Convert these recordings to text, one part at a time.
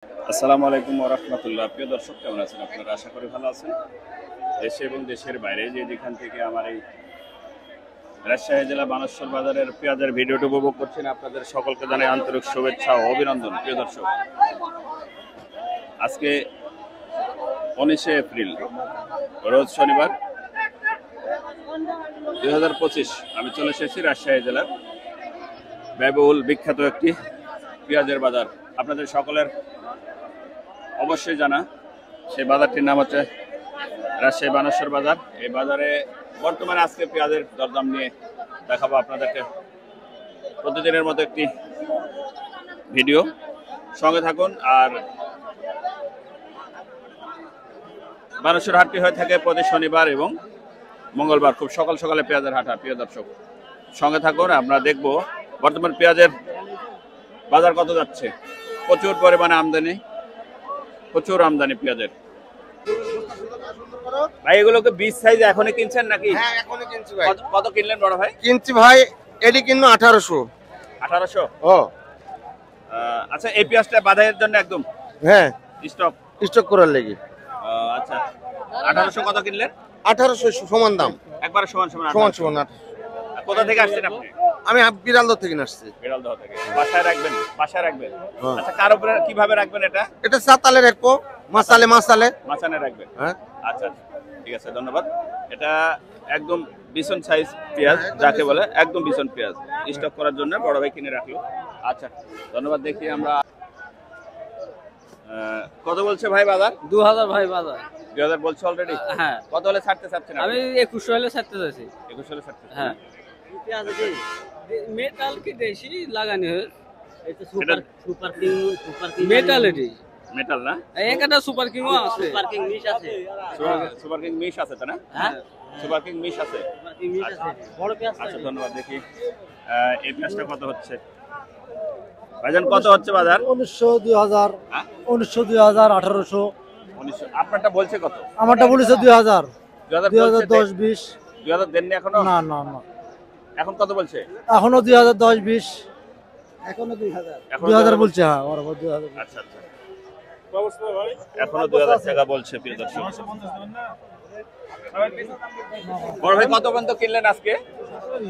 আসসালামু আলাইকুম ওয়া রাহমাতুল্লাহ। প্রিয় দর্শক, কেমন আছেন আপনারা? আশা করি ভালো আছেন। দেশে এবং দেশের বাইরে যেখান থেকে আমার এই রাজশাহী জেলা বানেশ্বর বাজারের পেঁয়াজের ভিডিওটি উপভোগ করছেন, আপনাদের সকলকে জানাই আন্তরিক শুভেচ্ছা ও অভিনন্দন। প্রিয় দর্শক, আজকে 19শে এপ্রিল, রোজ শনিবার 2025। আমি চলে এসেছি রাজশাহী জেলার ব্যয়বহুল বিখ্যাত একটি পেঁয়াজের বাজার। আপনাদের সকলের অবশ্যই জানা সেই বাজারটির নাম হচ্ছে রাজশাহী বানেশ্বর বাজার। এই বাজারে বর্তমানে আজকে পেঁয়াজের দরদাম নিয়ে দেখাবো আপনাদেরকে প্রতিদিনের মতো একটি ভিডিও। সঙ্গে থাকুন। আর বানেশ্বর হাটটি হয়ে থাকে প্রতি শনিবার এবং মঙ্গলবার, খুব সকাল সকালে পেঁয়াজের হাট। প্রিয় দর্শক, সঙ্গে থাকুন, আমরা দেখব বর্তমান পেঁয়াজের বাজার কত যাচ্ছে। প্রচুর পরিমাণে আমদানি, প্রচুর আমদানি পেঁয়াজের। ভাই, এগুলোকে বীজ সাইজ এখনই কিনছেন নাকি? হ্যাঁ, এখনই কিনছি ভাই। কত কিনলেন বড় ভাই? কিনছি ভাই, এডি কিনো 1800। 1800? ও আচ্ছা, এই পেঁয়াজটা বাধাইয়ের জন্য একদম হ্যাঁ, স্টক করার লাগি। আচ্ছা, 1800 কত কিনলেন? 1800 সমান দাম, একবারে সমান সমান। সমান সমান। কোথা থেকে আসছেন আপনি? আমি বিড়ালদহ থেকে আসছি। বিড়ালদহ থেকে। বাসায় রাখবেন? বাসায় রাখবেন। হ্যাঁ। আচ্ছা, কার উপরে কিভাবে রাখবেন এটা? এটা সাতালে রাখবো, মাসালে মাচানে রাখবেন। হ্যাঁ, আচ্ছা, ঠিক আছে, ধন্যবাদ। এটা একদম বিছন সাইজ পেঁয়াজ, যাকে বলে একদম বিছন পেঁয়াজ, স্টক করার জন্য বড় ভাই কিনে রাখলো। আচ্ছা, ধন্যবাদ। দেখি আমরা কত বলছে ভাই বাজার? 2000 ভাই বাজার। 2000 বলছে অলরেডি? হ্যাঁ। কত হলে ছাড়তে চাচ্ছেন? আমি 2100 হলে ছাড়তে চাইছি। 21 হলে ছাড়তে? হ্যাঁ। মেটাল কি দেশি লাগানি হয়? এটা মেটাল এটি। মেটাল না? একটা সুপার কিংও আছে। সুপার কিং মিশ আছে তো না? হ্যাঁ, সুপার কিং মিশ আছে। বড় পেঁয়াজ। আচ্ছা, ধন্যবাদ। দেখি এই পেঁয়াজটা কত হচ্ছে ভাইজান? কত হচ্ছে বাজার? 1900, 2000, হ্যাঁ? 1900, 2000, 1800। 1900। আপনারটা বলছে কত? আমারটা বলেছে 2000, 2000 2010, বলছে? 20। 2000 দেননি এখনো? না না না, এখন কত বলছে? এখনো 2010, 20। এখনো 2000, এখনো 2000 বলছে। হ্যাঁ, বরাবর 2000। আচ্ছা আচ্ছা, এখনো 2000 টাকা বলছে। প্রিয় দর্শক, বড় ভাই কত পর্যন্ত কিনলেন আজকে?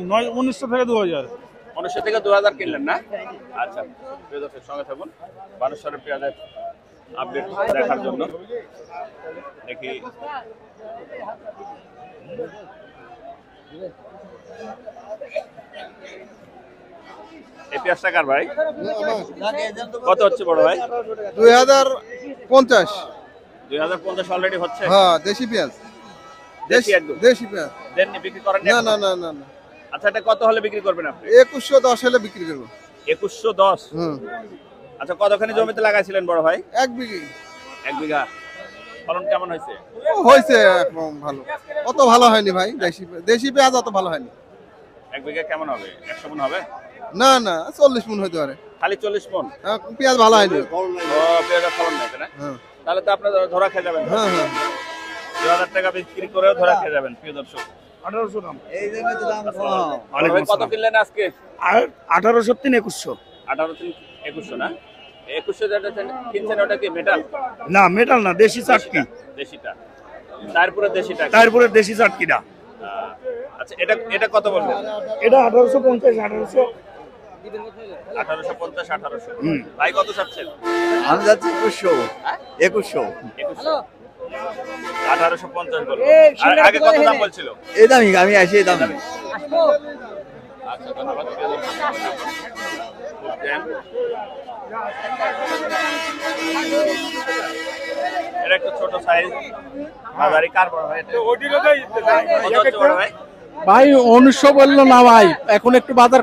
1900 থেকে 2000। 1900 থেকে 2000 কিনলেন না? আচ্ছা, প্রিয় দর্শক, সঙ্গে থাকুন বানেশ্বরের পেঁয়াজের আপডেট দেখার জন্য। দেখি এই পেঁয়াজটা কার ভাই? কত হচ্ছে বড় ভাই? 2050। 2050 অলরেডি হচ্ছে? হ্যাঁ, দেশি পেঁয়াজ, দেশি একদম। দেশি পেঁয়াজ। দেননি, বিক্রি করেন? না না না না না, আচ্ছা, এটা কত হলে বিক্রি করবেন আপনি? 2110 হলে বিক্রি করবো। 2110? হুম, আচ্ছা, কতখানি জমিতে লাগাইছিলেন বড় ভাই? 1 বিঘি 1 বিঘা। ফলন কেমন হয়েছে? হয়েছে, এখন ভালো। অত ভালো হয়নি ভাই, দেশি পেঁয়াজ অত ভালো হয়নি। 1 বিঘা কেমন হবে? 100 মণ হবে? না না, 40 মণ হইতে পারে। খালি 40 মণ? পেঁয়াজ ভালো হয়নি। ও, পেঁয়াজের ফলন নাই না? হ্যাঁ তাহলে তো আপনারা ধরা খেয়ে যাবেন। হ্যাঁ হ্যাঁ, 2000 টাকা বিক্রি করেও ধরা খেয়ে যাবেন। প্রিয় দর্শক, 1800 দাম। বড় ভাই কত কিনলেন আজকে? 1800 থেকে 2100। 18 থেকে 2100 না? 2100 যেটা কিনছেন ওটা কি মেটাল? না, মেটাল না, দেশি চাটকি। দেশিটা? তারপরে দেশিটা? তারপরে দেশি চাটকিটা। আচ্ছা, এটা এটা কত বলবেন? এটা 1850, 1800। 1850, 1800। ভাই কত চাচ্ছেন? আমি যাচ্ছি 2100। 2100 1850 বলবো। আর আগে কত দাম বলছিল? এই দামি, আমি আসি এই দামি। আচ্ছা, ধন্যবাদ। এটা একটু ছোট সাইজ, বাজারি কার বড় ভাই? এটা কত হচ্ছে বড় ভাই? ভাই 1900 বললো না ভাই, এখন একটু বাজার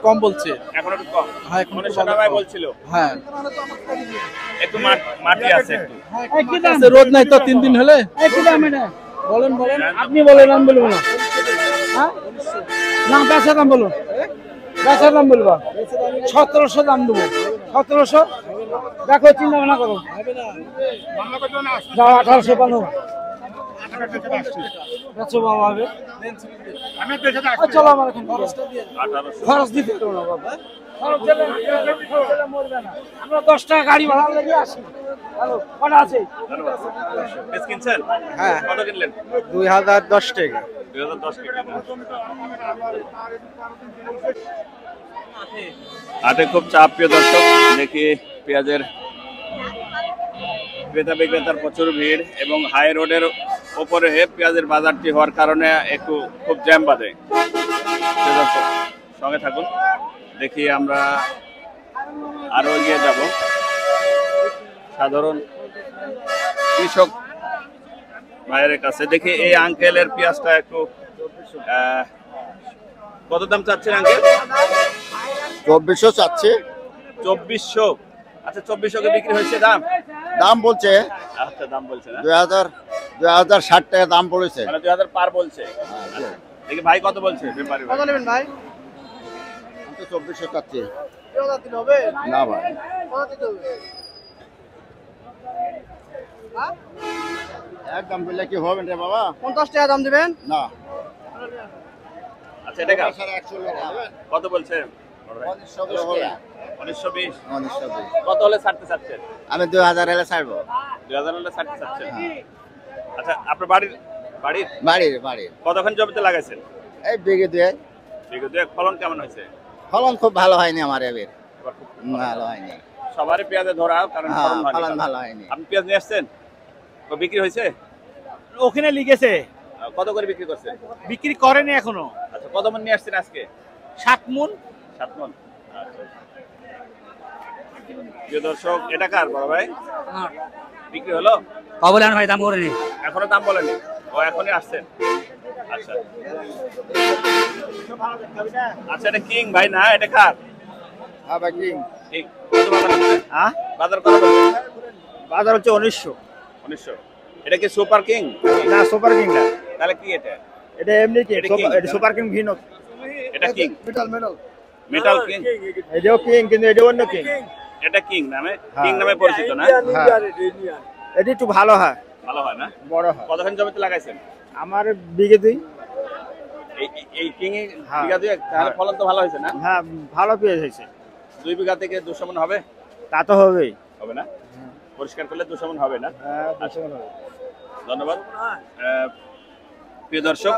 কম বলছে। এখন একটু কম? হ্যাঁ, এখন একটু 1900 ভাই বলছিল। হ্যাঁ, একটু মাটি আছে একটু। আচ্ছা, রোদ নাই তো 3 দিন হলে। বলেন বলেন, আপনি বলেন, আমি বলবো না। হ্যাঁ, না, বেচা দাম বলো, বেচা দাম বলবা। 1700 দাম দেবো। 1700 দেখো, চিন্তা ভাবনা করো। যাও, 1800 পানো। বেচো বাবা হবে। চলো, আমার এখন খরচ দিতে পারবো না বাবা। আমরা 10 টাকা গাড়ি ভাড়া লেগে আসি। হ্যালো, কটা আছে? পেঁয়াজ কিনছেন? হ্যাঁ। কত কিনলেন? 2010 টাকা। 2010 কিনলেন না? হাটে খুব চাপ, প্রিয় দর্শক। দেখি পেঁয়াজের ক্রেতা বিক্রেতার প্রচুর ভিড় এবং হাই রোডের ওপরে পেঁয়াজের বাজারটি হওয়ার কারণে একটু খুব জ্যাম বাঁধে। প্রিয় দর্শক, সঙ্গে থাকুন, দেখি আমরা আরো এগিয়ে যাব। সাধারণ কৃষক ভাইয়ের কাছে দেখি এই আঙ্কেলের পেঁয়াজটা একটু কত দাম চাচ্ছেন আঙ্কেল? 2400 চাচ্ছে। 2400। আচ্ছা, 2400 কে বিক্রি হয়েছে দাম? দাম বলছে আচ্ছা, দাম বলছে না? 2060 টাকা দাম বলেছে। মানে 2000 পার বলছে। আচ্ছা, দেখি ভাই কত বলছে ব্যাপারী ভাই? নেবেন ভাই? আমি তো 2400 চাচ্ছি। হবে না ভাই, একদম বললে কি হবে রে বাবা? 50 টাকা দাম দিবেন? না। আচ্ছা, এটা কার? 100 টাকা হবে। কত বলছে? 1920 টাকা। 1920। 1920। কত হলে ছাড়তে চাচ্ছেন? আমি 2000 এলে ছাড়বো। 2000 হলে ছাড়তে চাচ্ছেন? আচ্ছা, আপনার বাড়ির বাড়ির কতখানি জমিতে লাগাইছেন? এই বিঘে দিয়ে। বিগত এক ফলন কেমন হয়েছে? ফলন খুব ভালো হয়নি আমার এবার। এবার খুব ভালো হয়নি। সবারই পেঁয়াজে ধরা, কারণ হ্যাঁ, ফলন হয়নি। ফলন ভালো হয়নি। আপনি পেঁয়াজ নিয়ে আসছেন? তো বিক্রি হয়েছে? ওখানে লিখেছে কত করে বিক্রি করছেন? বিক্রি করেনি এখনো। আচ্ছা, কত মন নিয়ে আসছেন আজকে? 7 মণ। 7 মন। আচ্ছা। প্রিয় দর্শক, এটা কার বড় ভাই? বিক্রি হলো? বলেন ভাই, দাম করেনি। এখনো দাম বলেনি? ও এখনই আসছেন? আচ্ছা আচ্ছা, এটা কিং ভাই না, এটা কার? হ্যাঁ ভাই, কি ঠিক। কত বাজার হচ্ছে? হ্যাঁ, বাজার কত বলছে? বাজার হচ্ছে 1900। 1900। এটা কি সুপার কিং? না, সুপার কিং না। তাহলে কি এটা? এটা এমনি কি? এটা king। এটা সুপার কিং ভিন্ন। এটা কিং, মেটাল মেটাল কিং। এটাও কিং, কিন্তু এটা অন্য কিং। এটা কিং নামে, হ্যাঁ। কিং নামে পরিচিত না? হ্যাঁ, এটা একটু ভালো হয়, ভালো হয় না? বড় হয়। কতখানি জমিতে লাগাইছেন? আমার বিঘে 2। এই কিং এ হ্যাঁ। বিঘা 2? তাহলে ফলন তো ভালো হয়েছে না? হ্যাঁ, ভালো পেয়ে হয়েছে। 2 বিঘা থেকে 200 মণ হবে? তা তো হবেই। হবে না? পরিষ্কার করলে 200 মণ হবে না? হ্যাঁ, 200 হবে। ধন্যবাদ। প্রিয় দর্শক,